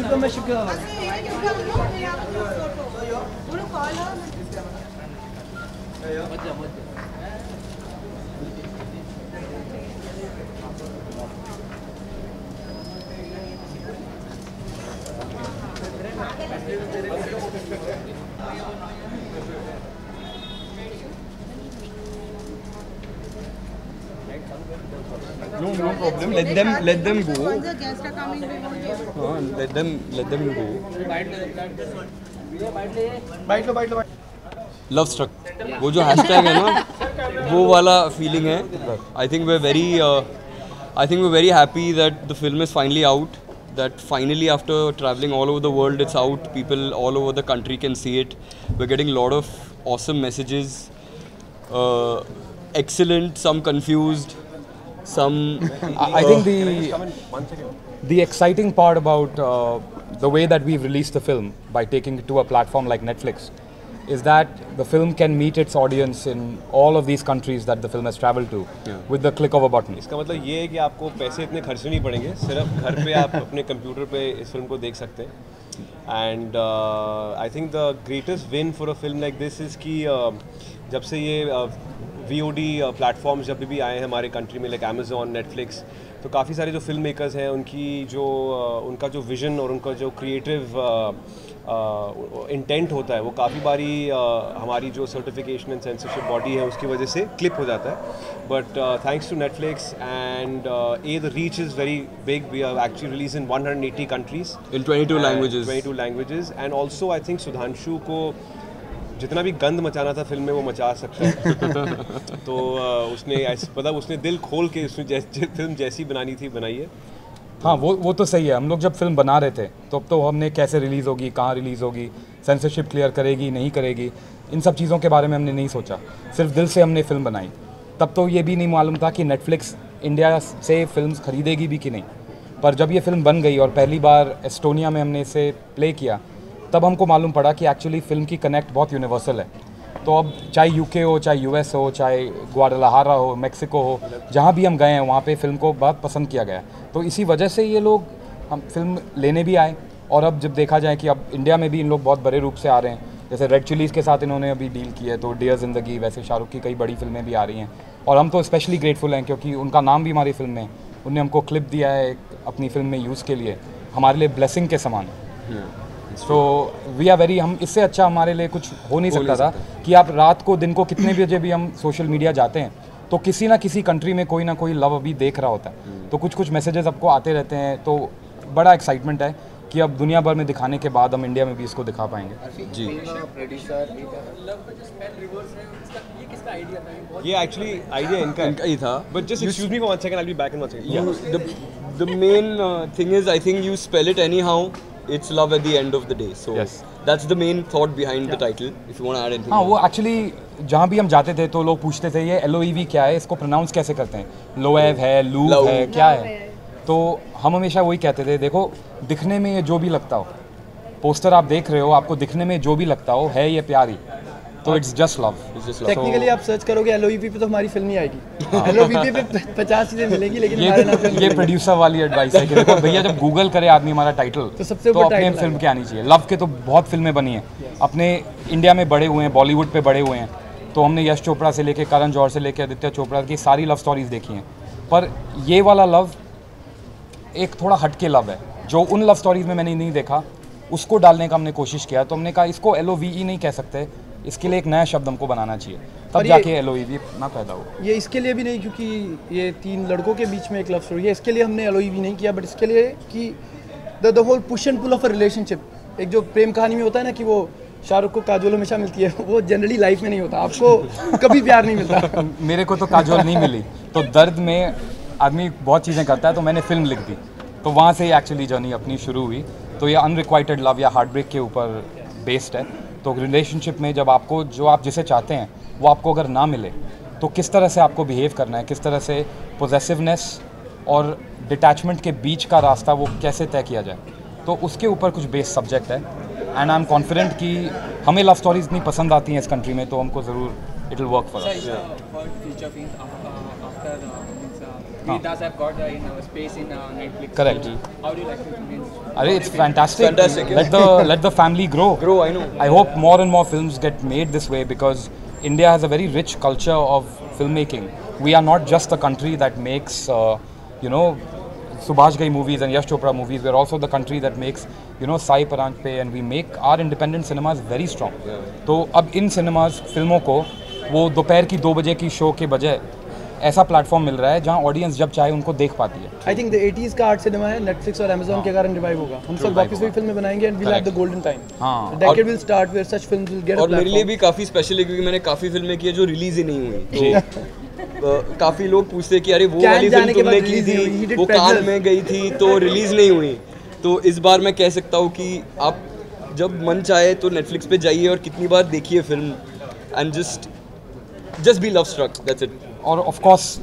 शुक्र मैं शुक्र No problem. Let them go. Once the guests are coming, we won't be able to. Let them go. Bite लो love struck, वो जो hashtag है ना, वो वाला फीलिंग है. I think we are very happy that the film is finally out, that finally after traveling all over the world it's out, people all over the country can see it. We're getting a lot of awesome messages, excellent, some confused, some I think the exciting part about the way that we've released the film by taking it to a platform like Netflix is that the film can meet its audience in all of these countries that the film has traveled to with the click of a button. इसका मतलब ये है कि आपको पैसे इतने खर्चने नहीं पड़ेंगे, सिर्फ घर पे आप अपने कंप्यूटर पे इस फिल्म को देख सकते हैं. And I think the greatest win for a film like this is कि जब से ये VOD प्लेटफॉर्म्स जब भी आए हैं हमारे कंट्री में, लाइक अमेज़ॉन, नेटफ्लिक्स, तो काफ़ी सारे जो फिल्म मेकर्स हैं उनका जो विज़न और उनका जो क्रिएटिव इंटेंट होता है वो काफ़ी बारी हमारी जो सर्टिफिकेशन एंड सेंसरशिप बॉडी है उसकी वजह से क्लिप हो जाता है. But thanks to Netflix and the reach is very big. We have actually release in 180 countries in 22 languages. 22 languages. And also I think Sudhanshu को जितना भी गंद मचाना था फिल्म में वो मचा सकता है. तो उसने मतलब उसने दिल खोल के उसने फिल्म जैसी बनानी थी बनाई है. हाँ, वो तो सही है. हम लोग जब फिल्म बना रहे थे तो अब तो हमने कैसे रिलीज़ होगी, कहाँ रिलीज़ होगी, सेंसरशिप क्लियर करेगी नहीं करेगी, इन सब चीज़ों के बारे में हमने नहीं सोचा. सिर्फ दिल से हमने फिल्म बनाई. तब तो ये भी नहीं मालूम था कि नेटफ्लिक्स इंडिया से फिल्म्स खरीदेगी भी कि नहीं. पर जब ये फिल्म बन गई और पहली बार एस्टोनिया में हमने इसे प्ले किया, तब हमको मालूम पड़ा कि एक्चुअली फ़िल्म की कनेक्ट बहुत यूनिवर्सल है. तो अब चाहे UK हो, चाहे US हो, चाहे ग्वाडालाहारा हो, मेक्सिको हो, जहाँ भी हम गए हैं वहाँ पे फ़िल्म को बहुत पसंद किया गया है. तो इसी वजह से ये लोग हम फिल्म लेने भी आए. और अब जब देखा जाए कि अब इंडिया में भी इन लोग बहुत बड़े रूप से आ रहे हैं, जैसे रेड चिलीज़ के साथ इन्होंने अभी डील की है, तो डियर ज़िंदगी, वैसे शाहरुख की कई बड़ी फिल्में भी आ रही हैं. और हम तो स्पेशली ग्रेटफुल हैं क्योंकि उनका नाम भी हमारी फिल्म में, उनने हमको क्लिप दिया है अपनी फिल्म में यूज़ के लिए, हमारे लिए ब्लेसिंग के समान है. तो वी आर वेरी, हम इससे अच्छा हमारे लिए कुछ हो नहीं सकता था कि आप रात को दिन को कितने भी बजे भी हम सोशल मीडिया जाते हैं तो किसी ना किसी कंट्री में कोई ना कोई लव अभी देख रहा होता है. तो कुछ मैसेजेस आपको आते रहते हैं. तो बड़ा एक्साइटमेंट है कि अब दुनिया भर में दिखाने के बाद हम इंडिया में भी इसको दिखा पाएंगे. जी, ये एक्चुअली आइडिया इनका ही था. But just excuse me for 1 second, I will be back in 1 second. The main thing is, I think you spell it anyhow, it's love at the end of the day. So Yes. that's the main thought behind the title. If you want to add anything. हाँ, वो actually जहाँ भी हम जाते थे तो लोग पूछते थे ये LOEV क्या है, इसको प्रोनाउंस कैसे करते हैं, लोएव है, लूव है, क्या है. तो हम हमेशा वही कहते थे, देखो दिखने में ये जो भी लगता हो, पोस्टर आप देख रहे हो, आपको दिखने में जो भी लगता हो है ये प्यार ही. तो इट्स जस्ट लव. टेक्निकली आप सर्च करोगे LOEV पे तो हमारी फिल्म ही आएगी. LOEV पे 50 चीज़ें मिलेंगी लेकिन हमारे नाम पे ये प्रोड्यूसर वाली एडवाइस है कि देखो भैया, जब गूगल करे आदमी हमारा टाइटल तो सबसे तो ऊपर अपने टाइटल फिल्म के आनी चाहिए. लव के तो बहुत फिल्में बनी हैं, अपने इंडिया में बड़े हुए हैं, बॉलीवुड पे बड़े हुए हैं. तो हमने यश चोपड़ा से लेके करण जौहर से लेके आदित्य चोपड़ा की सारी लव स्टोरीज देखी हैं. पर ये वाला लव एक थोड़ा हटके लव है जो उन लव स्टोरीज में मैंने नहीं देखा, उसको डालने का हमने कोशिश किया. तो हमने कहा इसको LOVE नहीं कह सकते, इसके लिए एक नया शब्द हमको बनाना चाहिए, तब जाके LOEV ना पैदा हो. ये इसके लिए भी नहीं क्योंकि ये 3 लड़कों के बीच में एक लव स्टोरी है, इसके लिए हमने LOEV नहीं किया. बट इसके लिए कि the whole push and pull of a relationship, एक जो प्रेम कहानी में होता है ना कि वो शाहरुख को काजोल हमेशा मिलती है, वो जनरली लाइफ में नहीं होता. आपको कभी प्यार नहीं मिलता. मेरे को तो काजोल नहीं मिली, तो दर्द में आदमी बहुत चीज़ें करता है, तो मैंने फिल्म लिख दी. तो वहाँ से एक्चुअली जर्नी अपनी शुरू हुई. तो ये अनरिक्वाइटेड लव या हार्ट ब्रेक के ऊपर बेस्ड है. तो रिलेशनशिप में जब आपको जो आप जिसे चाहते हैं वो आपको अगर ना मिले तो किस तरह से आपको बिहेव करना है, किस तरह से पोजेसिवनेस और डिटैचमेंट के बीच का रास्ता वो कैसे तय किया जाए, तो उसके ऊपर कुछ बेस सब्जेक्ट है. एंड आई एम कॉन्फिडेंट कि हमें लव स्टोरीज इतनी पसंद आती हैं इस कंट्री में, तो हमको ज़रूर it will work for us. Vedas have got in space in Netflix. Correct. How do you like it? Arey, it's fantastic. Fantastic, yeah. Let the family grow. Grow, I know. I hope more and more films get made this way because India has a very rich culture of filmmaking. We are not just the country that makes, Subhash Ghai movies and Yash Chopra movies. We are also the country that makes, Sai Paranjpe, and we make our independent cinemas very strong. तो अब इन cinemas फिल्मों को वो दोपहर की 2 बजे की show के बजाय ऐसा प्लेटफॉर्म मिल रहा है जहाँ ऑडियंस जब चाहे उनको देख पाती है. आई थिंक द 80s का आर्ट सिनेमा है, नेटफ्लिक्स और अमेज़न के कारण रिवाइव होगा. हम सब वापस वही फिल्में बनाएंगे and we have the golden time. हाँ. Decade will start where such films will get a और मेरे लिए प्लेटफॉर्म. भी काफ़ी स्पेशल है क्योंकि मैंने काफ़ी फिल्में की है जो रिलीज ही नहीं हुई. तो काफ़ी लोग पूछते हैं कि अरे वो कैन वाली जाने फिल्म के तुमने बाद की release नहीं हुई, he थी, did वो कान Peddlers. में गई थी तो रिलीज नहीं हुई. तो इस बार मैं कह सकता हूँ कि आप जब मन चाहे तो नेटफ्लिक्स पे जाइए और कितनी बार देखिए film and just be love struck, that's it. और ऑफ कोर्स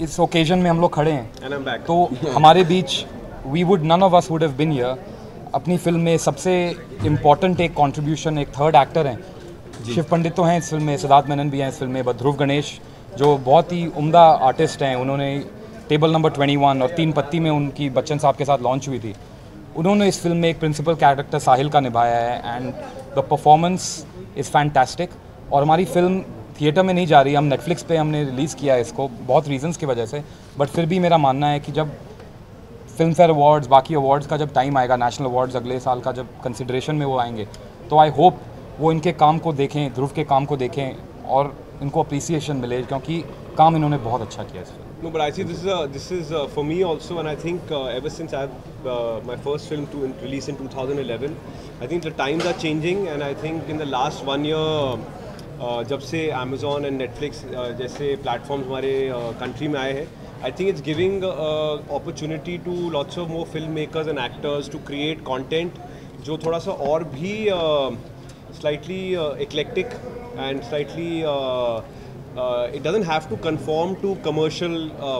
इस ओकेजन में हम लोग खड़े हैं And I'm back. तो हमारे बीच none of us would have been here. अपनी फिल्म में सबसे इम्पॉर्टेंट एक कंट्रीब्यूशन एक थर्ड एक्टर हैं. शिव पंडित तो हैं इस फिल्म में, सिद्धार्थ मेनन भी हैं इस फिल्म में, बट ध्रुव गणेश जो बहुत ही उम्दा आर्टिस्ट हैं, उन्होंने टेबल नंबर 21 और 3 पत्ती में उनकी बच्चन साहब के साथ लॉन्च हुई थी. उन्होंने इस फिल्म में एक प्रिंसिपल कैरेक्टर साहिल का निभाया है and the performance is fantastic. और हमारी फिल्म थिएटर में नहीं जा रही, हम नेटफ्लिक्स पे हमने रिलीज़ किया है इसको बहुत रीजंस की वजह से. बट फिर भी मेरा मानना है कि जब फिल्म फेयर अवार्ड्स, बाकी अवार्ड्स का जब टाइम आएगा, नेशनल अवार्ड्स अगले साल का जब कंसिडरेशन में वो आएंगे, तो आई होप वो इनके काम को देखें, ध्रुव के काम को देखें और इनको अप्रिसिएशन मिले क्योंकि काम इन्होंने बहुत अच्छा किया इस film. No, but I see this is for me also, and I think ever since I've my first film to release in 2011, I think the times are changing, and I think in the last 1 year, जब से Amazon and Netflix जैसे platforms हमारे country में आए हैं, I think it's giving opportunity to lots of more filmmakers and actors to create content जो थोड़ा सा और भी slightly eclectic and slightly it doesn't have to conform to commercial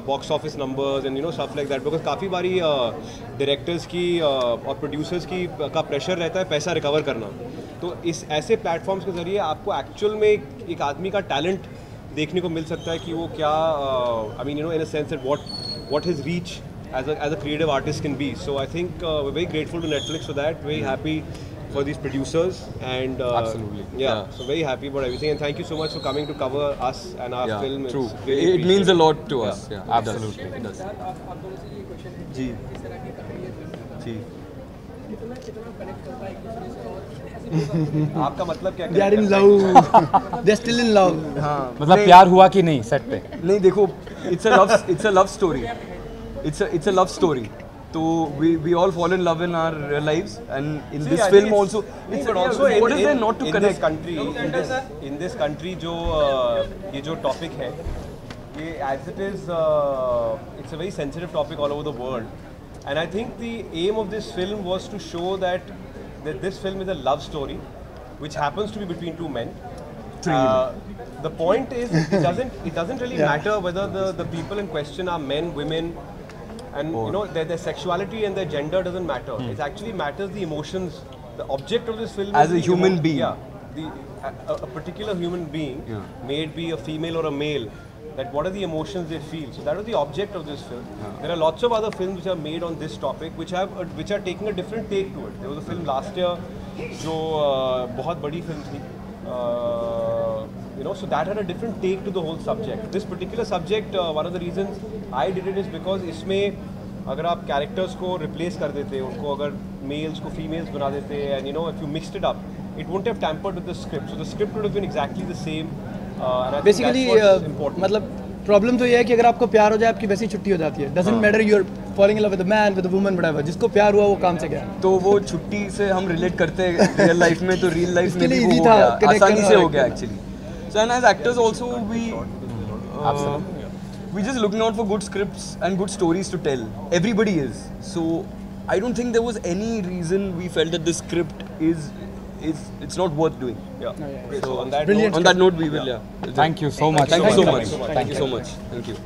box office numbers and stuff like that, because काफ़ी बारी directors की और producers की का pressure रहता है पैसा recover करना. तो इस ऐसे platforms के ज़रिए आपको actual में एक आदमी का talent देखने को मिल सकता है कि वो क्या I mean in a sense that what his reach as a creative artist can be. So I think we're very grateful to Netflix for that. Very happy for these producers and Absolutely. yeah, so very happy about everything, and thank you so much for coming to cover us and our film. True. It's really It means a lot to us. Yeah. Yeah, Absolutely. It does. आप दोनों से ये question है जी इस तरह की career जी. कितना connect करता है एक दूसरे से और आपका मतलब क्या they are in love, they are still in love. मतलब प्यार हुआ कि नहीं सेट पे? नहीं देखो, it's a love story. It's a love story. So we all fall in love in our real lives, and in this film also. But also what is there not to in connect? this country, in this country जो ये जो topic है, ये as it is, it's a very sensitive topic all over the world, and I think the aim of this film was to show that this film is a love story, which happens to be between two men. The point is, it doesn't really matter whether the people in question are men, women. And their sexuality and their gender doesn't matter. It actually matters the emotions. The object of this film As is a human being. Yeah, a particular human being, may it be a female or a male, that what are the emotions they feel. So that was the object of this film. There are lots of other films which are made on this topic, which are taking a different take to it. There was a film last year, जो बहुत बड़ी film थी. So that had a different take to the whole subject. This particular subject, one of the reasons I did it is because इसमें अगर आप characters को replace कर देते, उनको अगर males को females बना देते, and if you mixed it up, it wouldn't have tampered with the script. So the script would have been exactly the same. And I think basically that's what's important. मतलब problem तो ये है कि अगर आपको प्यार हो जाए आपकी वैसी छुट्टी हो जाती है. Doesn't matter you are falling in love with a man, with a woman, whatever. जिसको प्यार हुआ वो काम से गया. तो वो छुट्टी से हम रिलेट करते हैं रियल लाइफ में, तो रियल लाइफ में इसके भी लिए वो easy हो था गया, connect आसानी करना से हो और गया actually. So and as actors also we just looking out for good scripts and good stories to tell. Everybody is. So I don't think there was any reason we felt that this script is it's not worth doing. Yeah. Okay, so on that Brilliant. note, On that note, we will. Thank you so much. Thank you so for much. coming. Thank you so much. Thank you.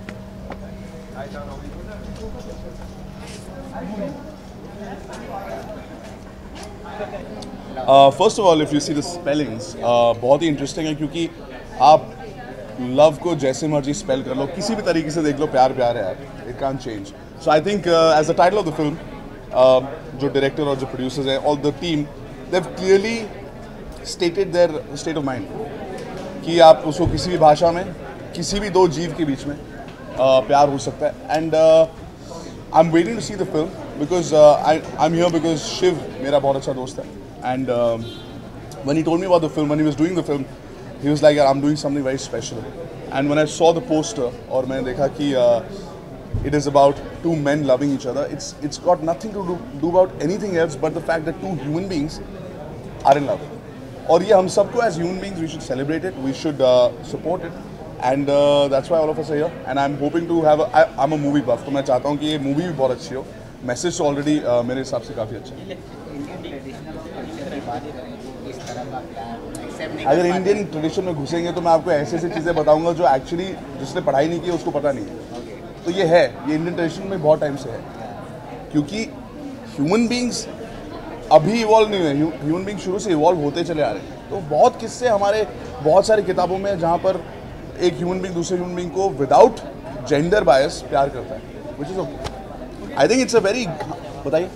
First of all, if you see the spellings, बहुत ही interesting है क्योंकि आप love को जैसे मर्जी spell कर लो, किसी भी तरीके से देख लो, प्यार प्यार है यार, it can't change. So I think as the title of the film, जो डायरेक्टर और जो प्रोड्यूसर्स हैं, all the team, they have clearly stated their state of mind कि आप उसको किसी भी भाषा में, किसी भी दो जीव के बीच में प्यार हो सकता है. And I am waiting to see the film because I am here because Shiv मेरा बहुत अच्छा दोस्त है. And when he told me about the film, when he was doing the film, he was like, I'm doing something very special. And when I saw the poster, और मैंने देखा कि it is about two men loving each other, it's got nothing to do about anything else but the fact that two human beings are in love. और ये हम सबको as human beings we should celebrate it, we should support it, and that's why all of us are here. And I'm hoping to have I'm a movie buff, तो मैं चाहता हूँ कि ये मूवी भी बहुत अच्छी हो. मैसेज ऑलरेडी मेरे हिसाब से काफ़ी अच्छा है. अगर इंडियन ट्रेडिशन में घुसेंगे तो मैं आपको ऐसी ऐसी चीज़ें बताऊंगा जो एक्चुअली जिसने पढ़ाई नहीं की उसको पता नहीं है. तो ये है, ये इंडियन ट्रेडिशन में बहुत टाइम से है, क्योंकि ह्यूमन बींग्स अभी इवॉल्व नहीं हुए, ह्यूमन बींग शुरू से इवॉल्व होते चले आ रहे हैं. तो बहुत किस्से हमारे बहुत सारी किताबों में जहाँ पर एक ह्यूमन बींग दूसरे ह्यूमन बींग को विदाउट जेंडर बायस प्यार करता है, which is okay. I think it's a very, बताइए.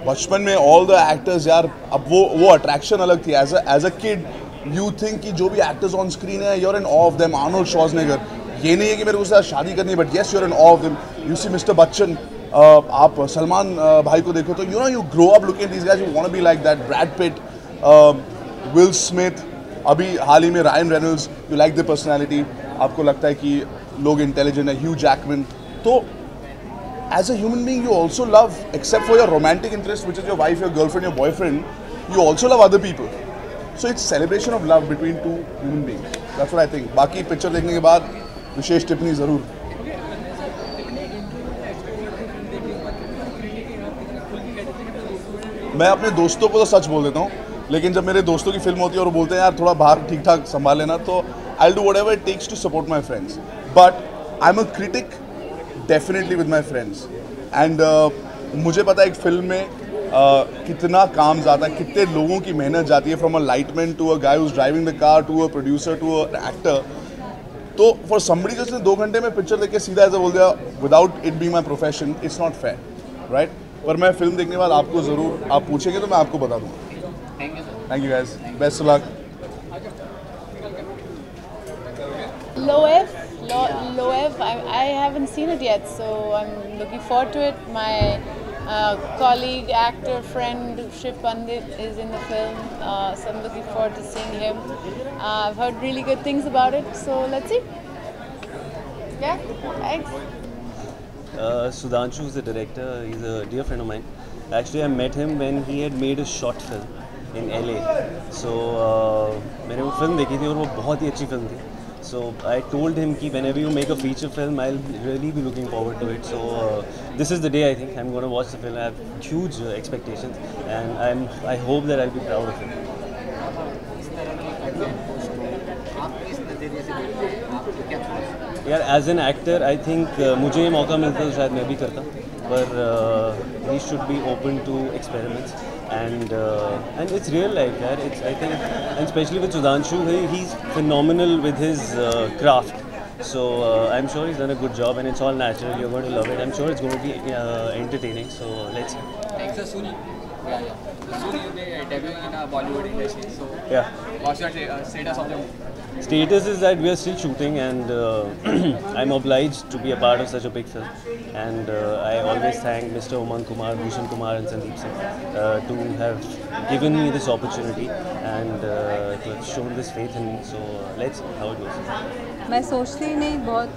बचपन में ऑल द एक्टर्स यार, अब वो अट्रैक्शन अलग थी. As a kid you think कि जो भी एक्टर्स ऑन स्क्रीन है, you're in of them. Arnold Schwarzenegger, ये नहीं है कि मेरे को उसके साथ शादी करनी है, but yes you're in of them. You see mister Bachchan, आप सलमान भाई को देखो तो you grow up looking at these guys, you want to be like that. Brad Pitt, Will Smith, अभी हाल ही में Ryan Reynolds, you like the personality, आपको लगता है कि लोग इंटेलिजेंट है. Hugh Jackman. तो as a human being, you also love, except for your romantic interest, which is your wife, your girlfriend, your boyfriend, you also love other people. So it's celebration of love between two human beings. That's what I think. बाकी picture देखने के बाद विशेष टिप्पणी ज़रूर. मैं अपने दोस्तों को तो सच बोल देता हूँ, लेकिन जब मेरे दोस्तों की फिल्म होती है और वो बोलते हैं यार थोड़ा बाहर ठीक ठाक संभाल लेना, तो I'll do whatever it takes to support my friends. But I'm a critic definitely with my friends. And मुझे पता है एक फिल्म में कितना काम जाता है, कितने लोगों की मेहनत जाती है, from a lightman to a guy who is driving the car to a producer to a actor. तो फॉर समबडी जिसने 2 घंटे में पिक्चर देख के सीधा ऐसा बोल दिया without it being my profession, it's not fair, right. पर मैं फिल्म देखने के बाद आपको ज़रूर, आप पूछेंगे तो मैं आपको बता दूँगा. Thank you guys, best of luck. Loev, I haven't seen it yet, so I'm looking forward to it. My colleague, actor, friend Shiv Pandit is in the film, so I'm looking forward to seeing him. I've heard really good things about it, so let's see. Yeah, thanks. Sudhanshu is the director. He's a dear friend of mine. Actually, I met him when he had made a short film in LA. So मैंने वो film देखी थी और वो बहुत ही अच्छी film थी. So I told him कि whenever you make a feature film, I'll really be looking forward to it. So this is the day I think I'm going to watch the film. I have huge expectations, and I hope that I'll be proud of it. यार as an actor, I think मुझे ये मौका मिलता तो शायद मैं भी करता, पर he should be open to experiments. And it's real life, yaar. I think, and especially with Sudhanshu, he's phenomenal with his craft. So I'm sure he's done a good job, and it's all natural. You're going to love it. I'm sure it's going to be entertaining. So let's see. Thanks, Suni. Suni, you'll be debuting in a Bollywood industry. So Yeah. what's your status of the movie? Status is that we are still shooting, and I'm obliged to be a part of such a big film. And I always thank Mr. Umang Kumar, Bhushan Kumar, and Sandeep Singh to have given me this opportunity and to have shown this faith in me. So let's see how it goes. मैं सोचती ही नहीं बहुत.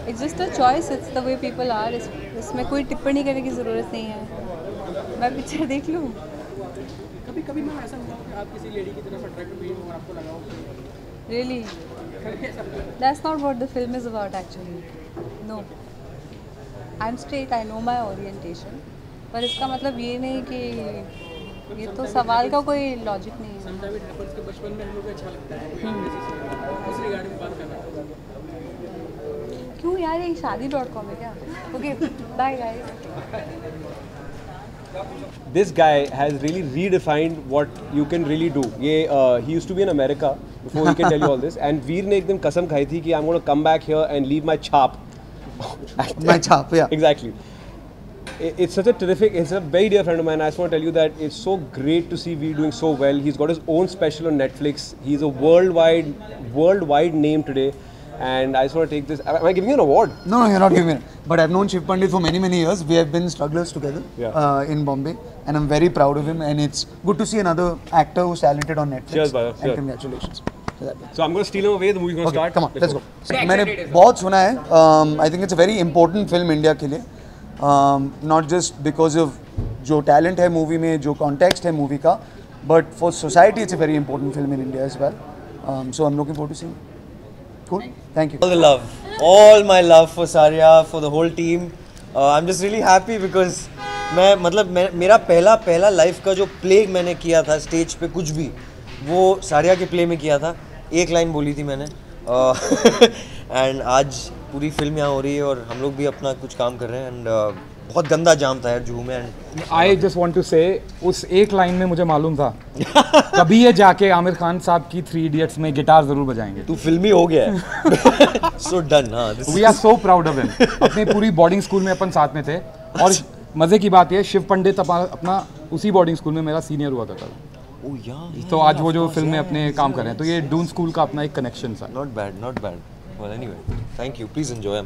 It's just a choice. It's the way people are. इसमें कोई टिप्पणी करने की ज़रूरत नहीं है. मैं पिक्चर देख लूँ. कभी कभी मैम ऐसा हुआ कि आप किसी लेडी की तरफ अट्रैक्ट हुई हो और आपको लगा हो Really? That's not what the film is about actually. No. I'm straight. I know my orientation. पर इसका मतलब ये नहीं कि ये तो सवाल का कोई लॉजिक नहीं है. समटाइम इट हैपेंस कि बचपन में हम लोग को अच्छा लगता है उस रिगार्डिंग बात करना. क्यों यार, ये शादी.com है क्या? Okay, bye guys. This guy has really redefined what you can really do. He used to be in America before he can tell you all this. And Veer ne ek din kasam khai thi ki I'm going to come back here and leave my chap. My chap, yeah. Exactly. It's such a terrific, it's a very dear friend of mine. I just want to tell you that it's so great to see Veer doing so well. He's got his own special on Netflix. He's a worldwide name today. And I just want to take this. Am I giving you an award? No, you're not giving it. But I've known Shiv Pandit for many years. We have been strugglers together in Bombay. And I'm very proud of him. And it's good to see another actor who's talented on Netflix. Cheers, brother. And congratulations. So I'm going to steal him away. The movie's going to start. Come on, let's go. मैंने बहुत सुना है. I think it's a very important film India के लिए. Not just because of जो talent है movie में, जो context है movie का, but for society it's a very important film in India as well. So I'm looking forward to seeing it. Cool. Thank you. All the love, all my love for Saria, for the whole team. I'm just really happy because मेरा पहला life का जो play मैंने किया था stage पे कुछ भी वो सारिया के प्ले में किया था. एक लाइन बोली थी मैंने एंड आज पूरी फिल्म यहाँ हो रही है और हम लोग भी अपना कुछ काम कर रहे हैं. एंड बहुत गंदा जाम था यार जुहू में. And I just want to say उस एक लाइन में मुझे मालूम था कभी ये जाके आमिर खान साहब की 3 इडियट्स में गिटार जरूर बजाएंगे. तू फिल्मी हो गया है. So done. We are so proud of him. अपने पूरी बोर्डिंग स्कूल में अपन साथ में थे. और मजे की बात ये शिव पंडित अपना उसी बोर्डिंग स्कूल में मेरा सीनियर हुआ करता था. तो आज वो जो फिल्म में अपने काम कर रहे हैं तो ये डून स्कूल का अपना एक कनेक्शन था. Not bad. Well anyway thank you. Please enjoy.